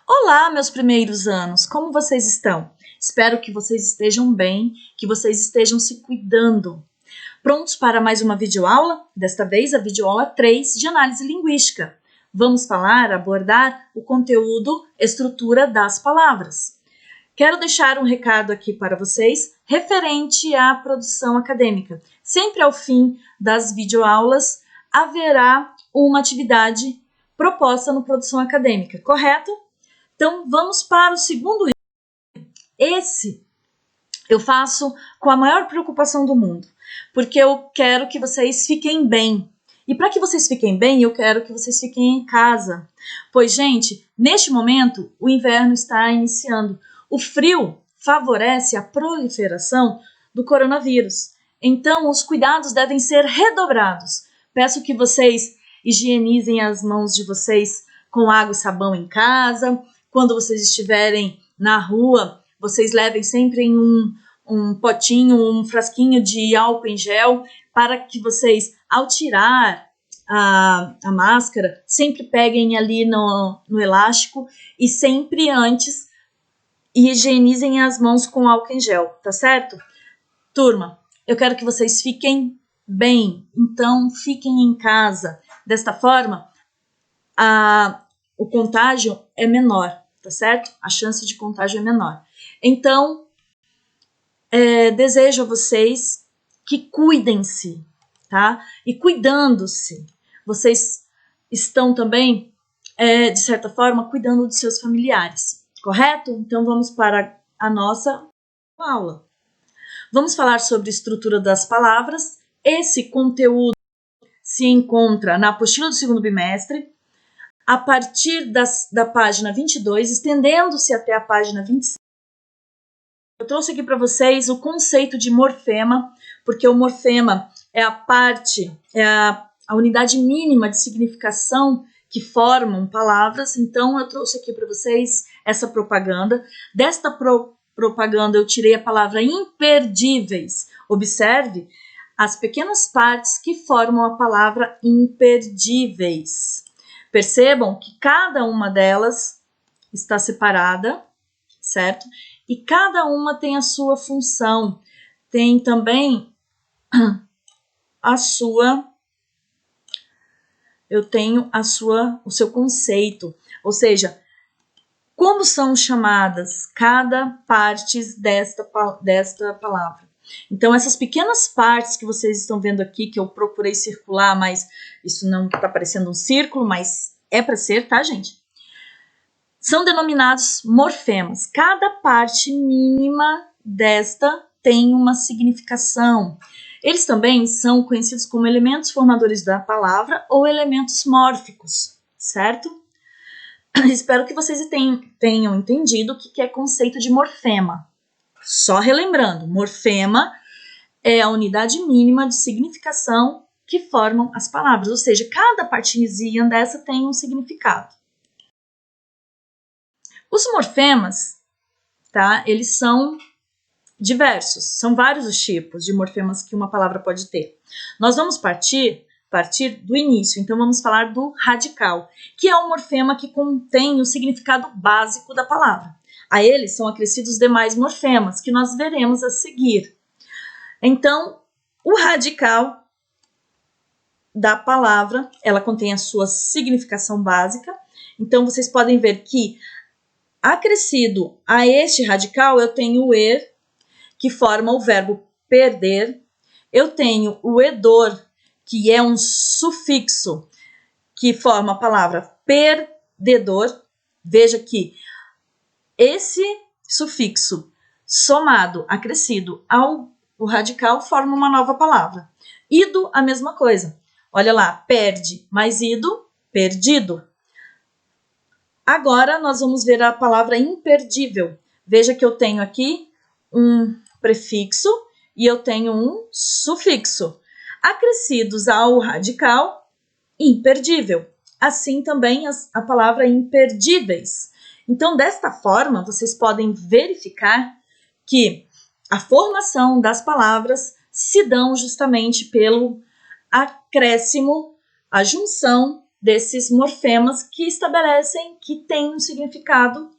Olá, meus primeiros anos, como vocês estão? Espero que vocês estejam bem, que vocês estejam se cuidando. Prontos para mais uma videoaula? Desta vez a videoaula 3 de análise linguística. Vamos abordar o conteúdo estrutura das palavras. Quero deixar um recado aqui para vocês referente à produção acadêmica. Sempre ao fim das videoaulas haverá uma atividade proposta no produção acadêmica, correto? Então, vamos para o segundo. Esse eu faço com a maior preocupação do mundo, porque eu quero que vocês fiquem bem. E para que vocês fiquem bem, eu quero que vocês fiquem em casa. Pois, gente, neste momento, o inverno está iniciando. O frio favorece a proliferação do coronavírus. Então, os cuidados devem ser redobrados. Peço que vocês higienizem as mãos de vocês com água e sabão em casa. Quando vocês estiverem na rua, vocês levem sempre em um potinho, um frasquinho de álcool em gel, para que vocês, ao tirar a máscara, sempre peguem ali no elástico e sempre antes higienizem as mãos com álcool em gel, tá certo? Turma, eu quero que vocês fiquem bem, então fiquem em casa. Desta forma, o contágio é menor, tá certo? A chance de contágio é menor. Então, desejo a vocês que cuidem-se, tá? E cuidando-se, vocês estão também, de certa forma, cuidando de seus familiares, correto? Então, vamos para a nossa aula. Vamos falar sobre a estrutura das palavras. Esse conteúdo se encontra na apostila do segundo bimestre, a partir da página 22, estendendo-se até a página 25. Eu trouxe aqui para vocês o conceito de morfema, porque o morfema é a unidade mínima de significação que formam palavras. Então, eu trouxe aqui para vocês essa propaganda. Desta propaganda, eu tirei a palavra imperdíveis. Observe as pequenas partes que formam a palavra imperdíveis. Percebam que cada uma delas está separada, certo? E cada uma tem a sua função, tem também o seu conceito, ou seja, como são chamadas cada parte desta palavra. Então, essas pequenas partes que vocês estão vendo aqui, que eu procurei circular, mas isso não está parecendo um círculo, mas é para ser, tá, gente? São denominados morfemas. Cada parte mínima desta tem uma significação. Eles também são conhecidos como elementos formadores da palavra ou elementos mórficos, certo? Espero que vocês tenham entendido o que é conceito de morfema. Só relembrando, morfema é a unidade mínima de significação que formam as palavras, ou seja, cada partezinha dessa tem um significado. Os morfemas, tá? Eles são diversos, são vários os tipos de morfemas que uma palavra pode ter. Nós vamos partir do início, então vamos falar do radical, que é o morfema que contém o significado básico da palavra. A eles são acrescidos os demais morfemas, que nós veremos a seguir. Então, o radical da palavra, ela contém a sua significação básica. Então, vocês podem ver que acrescido a este radical, eu tenho o er, que forma o verbo perder. Eu tenho o edor, que é um sufixo, que forma a palavra perdedor. Veja que esse sufixo somado, acrescido ao radical, forma uma nova palavra. Ido, a mesma coisa. Olha lá, perde mais ido, perdido. Agora, nós vamos ver a palavra imperdível. Veja que eu tenho aqui um prefixo e eu tenho um sufixo. Acrescidos ao radical, imperdível. Assim também a palavra imperdíveis. Então, desta forma, vocês podem verificar que a formação das palavras se dão justamente pelo acréscimo, a junção desses morfemas que estabelecem que tem um significado.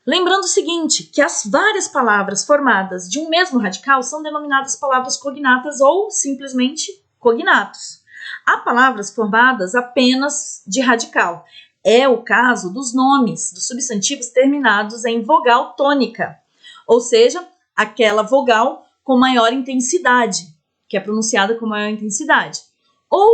Lembrando o seguinte, que as várias palavras formadas de um mesmo radical são denominadas palavras cognatas ou simplesmente cognatos. Há palavras formadas apenas de radical. É o caso dos nomes dos substantivos terminados em vogal tônica, ou seja, aquela vogal com maior intensidade, que é pronunciada com maior intensidade, ou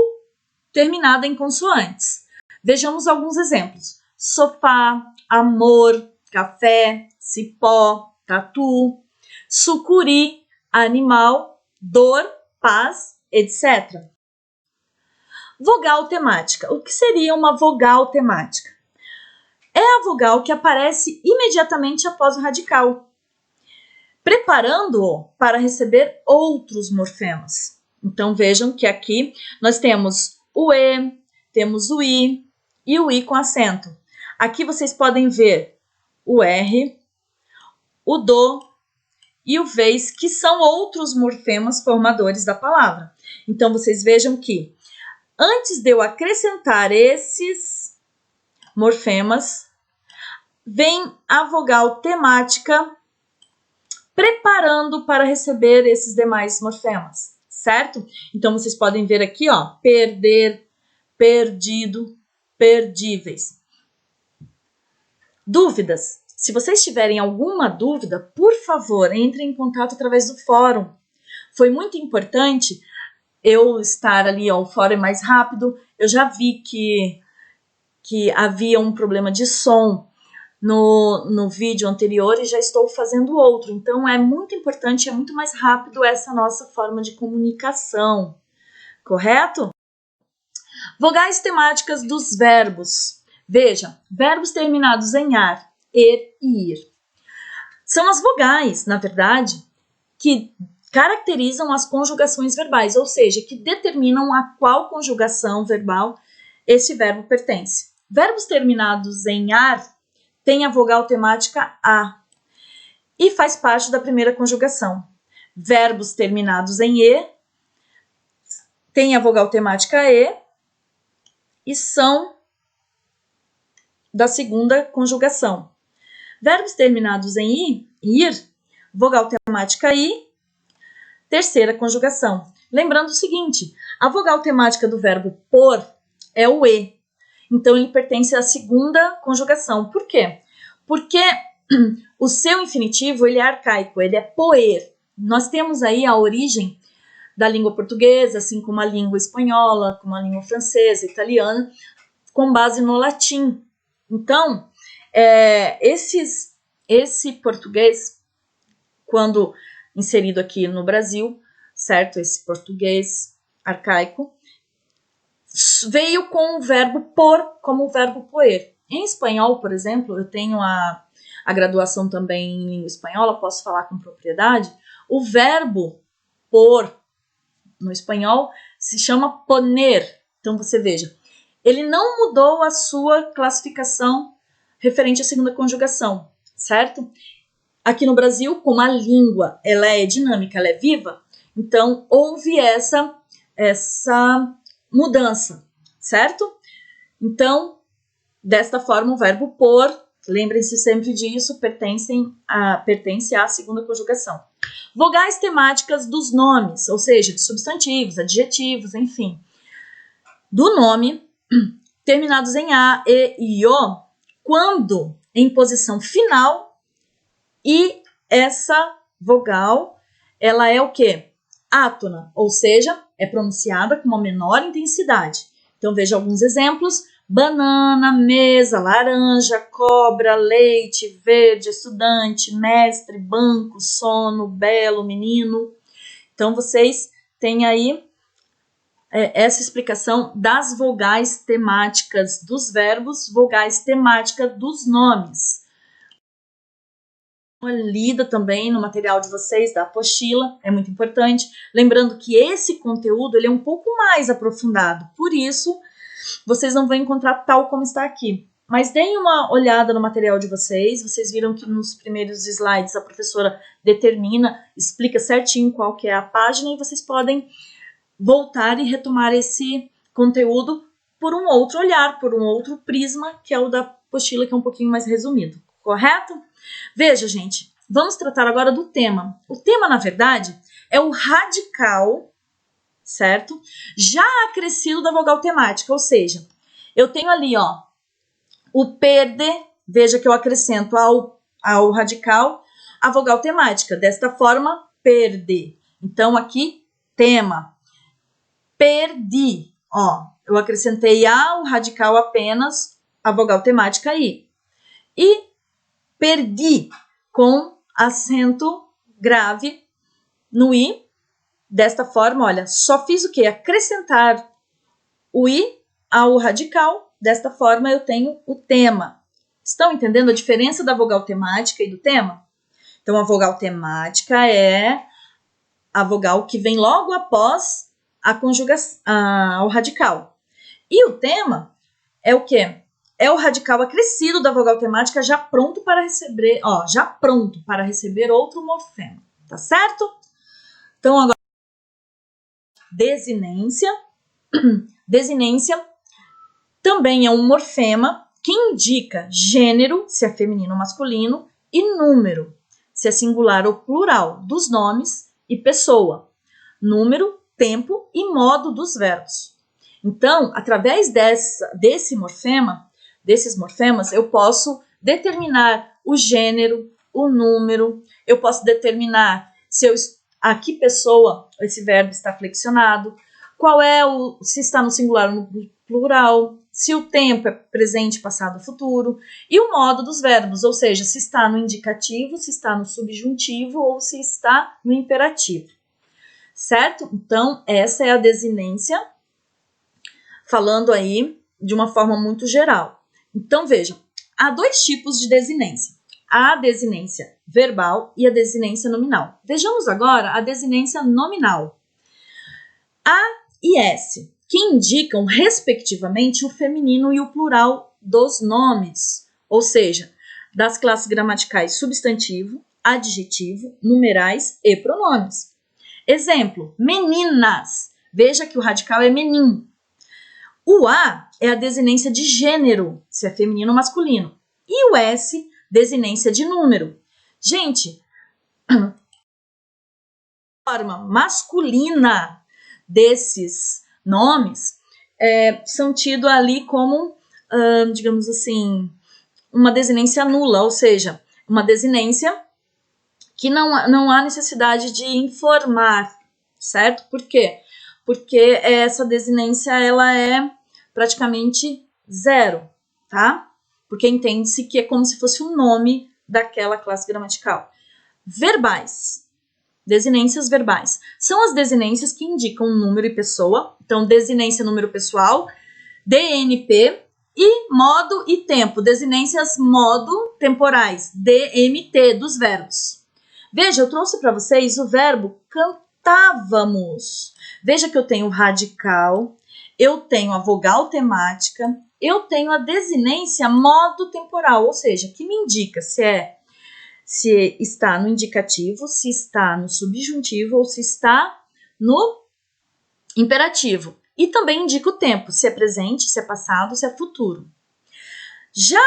terminada em consoantes. Vejamos alguns exemplos. Sofá, amor, café, cipó, tatu, sucuri, animal, dor, paz, etc. Vogal temática. O que seria uma vogal temática? É a vogal que aparece imediatamente após o radical, preparando-o para receber outros morfemas. Então vejam que aqui nós temos o E, temos o I e o I com acento. Aqui vocês podem ver o R, o Do e o Vez, que são outros morfemas formadores da palavra. Então vocês vejam que antes de eu acrescentar esses morfemas, vem a vogal temática preparando para receber esses demais morfemas, certo? Então vocês podem ver aqui, ó, perder, perdido, perdíveis. Dúvidas? Se vocês tiverem alguma dúvida, por favor, entrem em contato através do fórum. Foi muito importante eu estar ali, ó, o fórum é mais rápido. Eu já vi que havia um problema de som no vídeo anterior e já estou fazendo outro. Então é muito importante, é muito mais rápido essa nossa forma de comunicação, correto? Vogais temáticas dos verbos. Veja, verbos terminados em ar, er e ir. São as vogais, na verdade, que caracterizam as conjugações verbais, ou seja, que determinam a qual conjugação verbal esse verbo pertence. Verbos terminados em ar têm a vogal temática a e faz parte da primeira conjugação. Verbos terminados em e têm a vogal temática e são da segunda conjugação. Verbos terminados em i, ir, vogal temática i, terceira conjugação. Lembrando o seguinte, a vogal temática do verbo por é o e. Então, ele pertence à segunda conjugação. Por quê? Porque o seu infinitivo ele é arcaico, ele é poer. Nós temos aí a origem da língua portuguesa, assim como a língua espanhola, como a língua francesa, italiana, com base no latim. Então, esse português, quando inserido aqui no Brasil, certo? Esse português arcaico, veio com o verbo por como o verbo poer. Em espanhol, por exemplo, eu tenho a graduação também em língua espanhola, posso falar com propriedade. O verbo por, no espanhol, se chama poner. Então, você veja, ele não mudou a sua classificação referente à segunda conjugação, certo? Aqui no Brasil, como a língua ela é dinâmica, ela é viva, então houve essa mudança, certo? Então, desta forma, o verbo por, lembrem-se sempre disso, pertence à segunda conjugação. Vogais temáticas dos nomes, ou seja, de substantivos, adjetivos, enfim. Do nome, terminados em a, e, o, quando em posição final, e essa vogal, ela é o quê? Átona, ou seja, é pronunciada com uma menor intensidade. Então, veja alguns exemplos. Banana, mesa, laranja, cobra, leite, verde, estudante, mestre, banco, sono, belo, menino. Então, vocês têm aí essa explicação das vogais temáticas dos verbos, vogais temáticas dos nomes. Uma lida também no material de vocês, da apostila, é muito importante. Lembrando que esse conteúdo ele é um pouco mais aprofundado, por isso vocês não vão encontrar tal como está aqui. Mas deem uma olhada no material de vocês, vocês viram que nos primeiros slides a professora determina, explica certinho qual que é a página e vocês podem voltar e retomar esse conteúdo por um outro olhar, por um outro prisma, que é o da apostila, que é um pouquinho mais resumido, correto? Veja, gente, vamos tratar agora do tema. O tema, na verdade, é o radical, certo? Já acrescido da vogal temática, ou seja, eu tenho ali, ó, o perde, veja que eu acrescento ao radical a vogal temática, desta forma, perde. Então, aqui, tema, perdi, ó, eu acrescentei ao radical apenas a vogal temática aí. E perdi, com acento grave no i. Desta forma, olha, só fiz o quê? Acrescentar o i ao radical. Desta forma, eu tenho o tema. Estão entendendo a diferença da vogal temática e do tema? Então, a vogal temática é a vogal que vem logo após a conjugação, o radical. E o tema é o quê? É o radical acrescido da vogal temática já pronto para receber, ó, já pronto para receber outro morfema, tá certo? Então, agora, desinência. Desinência também é um morfema que indica gênero, se é feminino ou masculino, e número, se é singular ou plural, dos nomes e pessoa, número, tempo e modo dos verbos. Então, através desses morfemas, eu posso determinar o gênero, o número, eu posso determinar a que pessoa esse verbo está flexionado, se está no singular ou no plural, se o tempo é presente, passado, futuro, e o modo dos verbos, ou seja, se está no indicativo, se está no subjuntivo ou se está no imperativo. Certo? Então, essa é a desinência, falando aí de uma forma muito geral. Então, vejam, há dois tipos de desinência. A desinência verbal e a desinência nominal. Vejamos agora a desinência nominal. A e S, que indicam, respectivamente, o feminino e o plural dos nomes, ou seja, das classes gramaticais substantivo, adjetivo, numerais e pronomes. Exemplo, meninas. Veja que o radical é menin. O A é a desinência de gênero, se é feminino ou masculino. E o S, desinência de número. Gente, a forma masculina desses nomes são tidos ali como, digamos assim, uma desinência nula, ou seja, uma desinência que não há necessidade de informar, certo? Por quê? Porque essa desinência ela é praticamente zero, tá? Porque entende-se que é como se fosse um nome daquela classe gramatical. Verbais. Desinências verbais. São as desinências que indicam número e pessoa. Então, desinência número pessoal, DNP e modo e tempo. Desinências modo temporais, DMT, dos verbos. Veja, eu trouxe para vocês o verbo cantávamos. Veja que eu tenho o radical, eu tenho a vogal temática, eu tenho a desinência modo temporal, ou seja, que me indica se está no indicativo, se está no subjuntivo ou se está no imperativo. E também indica o tempo, se é presente, se é passado, se é futuro. Já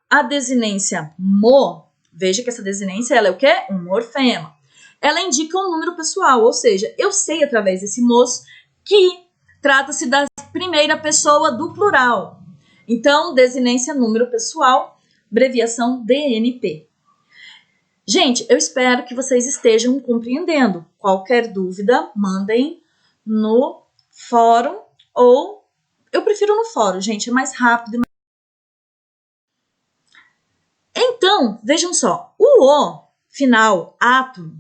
a desinência mo, veja que essa desinência ela é o quê? Um morfema. Ela indica um número pessoal, ou seja, eu sei através desse mos que trata-se da primeira pessoa do plural. Então, desinência número pessoal, abreviação DNP. Gente, eu espero que vocês estejam compreendendo. Qualquer dúvida, mandem no fórum ou eu prefiro no fórum, gente, é mais rápido. Então, vejam só, o final, átomo,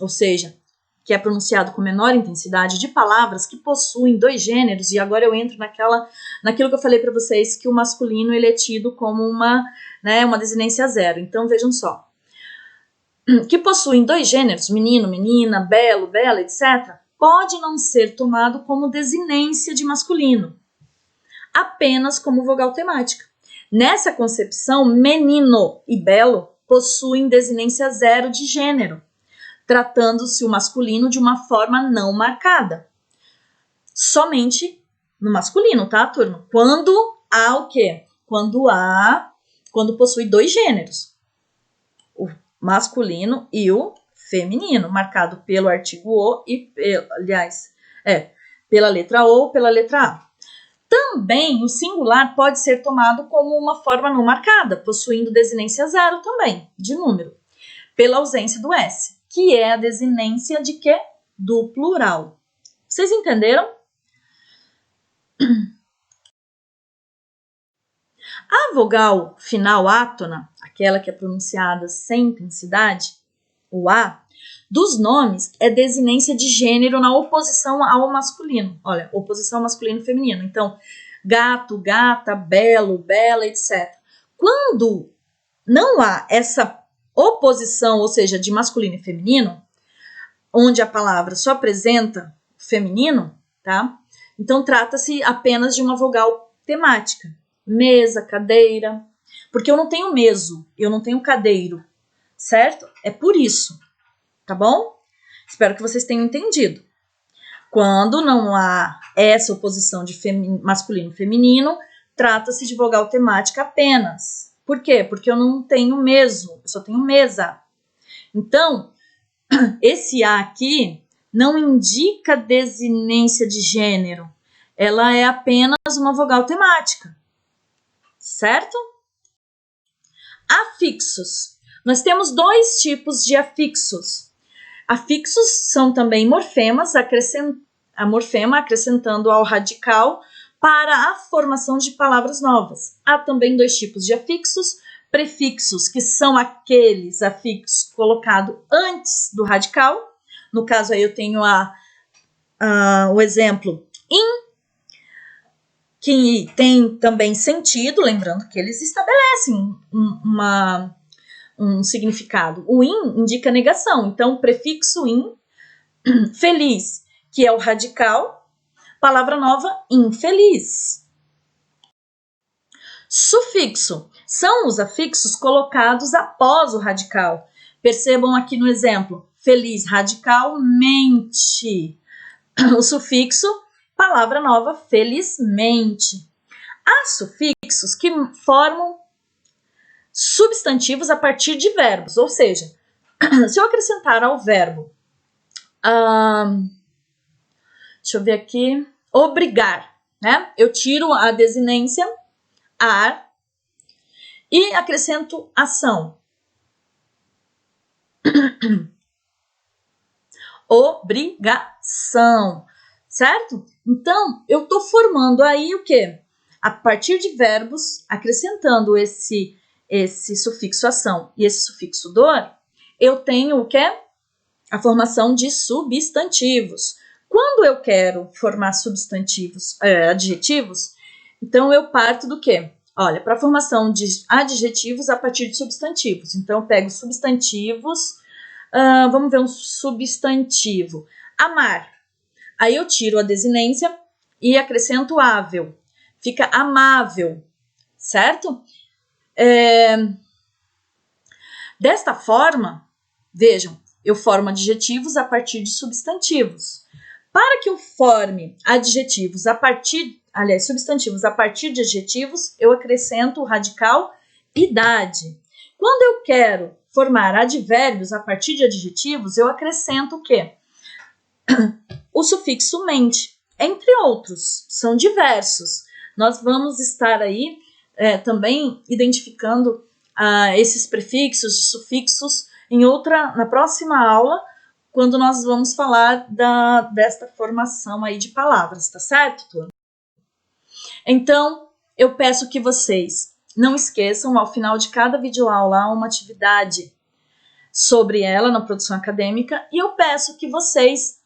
ou seja, que é pronunciado com menor intensidade, de palavras que possuem dois gêneros, e agora eu entro naquilo que eu falei para vocês, que o masculino ele é tido como uma desinência zero. Então, vejam só, que possuem dois gêneros, menino, menina, belo, bela, etc., pode não ser tomado como desinência de masculino, apenas como vogal temática. Nessa concepção, menino e belo possuem desinência zero de gênero, tratando-se o masculino de uma forma não marcada. somente no masculino, tá, turma? Quando há o quê? Quando possui dois gêneros, o masculino e o feminino, marcado pelo artigo o e, pela letra o ou pela letra a. Também o singular pode ser tomado como uma forma não marcada, possuindo desinência zero também, de número, pela ausência do S, que é a desinência de quê? Do plural. Vocês entenderam? A vogal final átona, aquela que é pronunciada sem intensidade, o A, dos nomes é desinência de gênero na oposição ao masculino. Olha, oposição masculino e feminino. Então, gato, gata, belo, bela, etc. Quando não há essa oposição, ou seja, de masculino e feminino, onde a palavra só apresenta feminino, tá? Então, trata-se apenas de uma vogal temática. Mesa, cadeira. Porque eu não tenho meso, eu não tenho cadeiro, certo? É por isso, tá bom? Espero que vocês tenham entendido. Quando não há essa oposição de masculino e feminino, trata-se de vogal temática apenas. Por quê? Porque eu não tenho meso, eu só tenho mesa. Então, esse A aqui não indica desinência de gênero. Ela é apenas uma vogal temática. Certo? Afixos. Nós temos dois tipos de afixos. Afixos são também morfemas, a morfema acrescentando ao radical para a formação de palavras novas. Há também dois tipos de afixos, prefixos, que são aqueles afixos colocados antes do radical. No caso aí eu tenho o exemplo in, que tem também sentido, lembrando que eles estabelecem um significado. O in indica negação, então prefixo in, feliz, que é o radical, palavra nova, infeliz. Sufixo são os afixos colocados após o radical. Percebam aqui no exemplo, feliz, radicalmente. O sufixo, palavra nova, felizmente. Há sufixos que formam substantivos a partir de verbos, ou seja, se eu acrescentar ao verbo, deixa eu ver aqui, obrigar, né? Eu tiro a desinência, ar, e acrescento ação. Obrigação, certo? Então, eu estou formando aí o quê? A partir de verbos, acrescentando esse sufixo ação e esse sufixo dor, eu tenho o quê? A formação de substantivos. Quando eu quero formar substantivos, adjetivos, então eu parto do quê? Olha, para a formação de adjetivos a partir de substantivos. Então, eu pego substantivos, vamos ver um substantivo. Amar. Aí eu tiro a desinência e acrescento ável. Fica amável, certo? Desta forma, vejam, eu formo adjetivos a partir de substantivos. Para que eu forme substantivos a partir de adjetivos, eu acrescento o radical idade. Quando eu quero formar advérbios a partir de adjetivos, eu acrescento o quê? O sufixo mente, entre outros, são diversos. Nós vamos estar aí também identificando esses prefixos e sufixos na próxima aula, quando nós vamos falar desta formação aí de palavras, tá certo, turma? Então, eu peço que vocês não esqueçam, ao final de cada videoaula, há uma atividade sobre ela na produção acadêmica, e eu peço que vocês,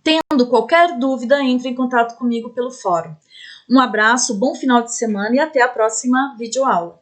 tendo qualquer dúvida, entrem em contato comigo pelo fórum. Um abraço, bom final de semana e até a próxima videoaula.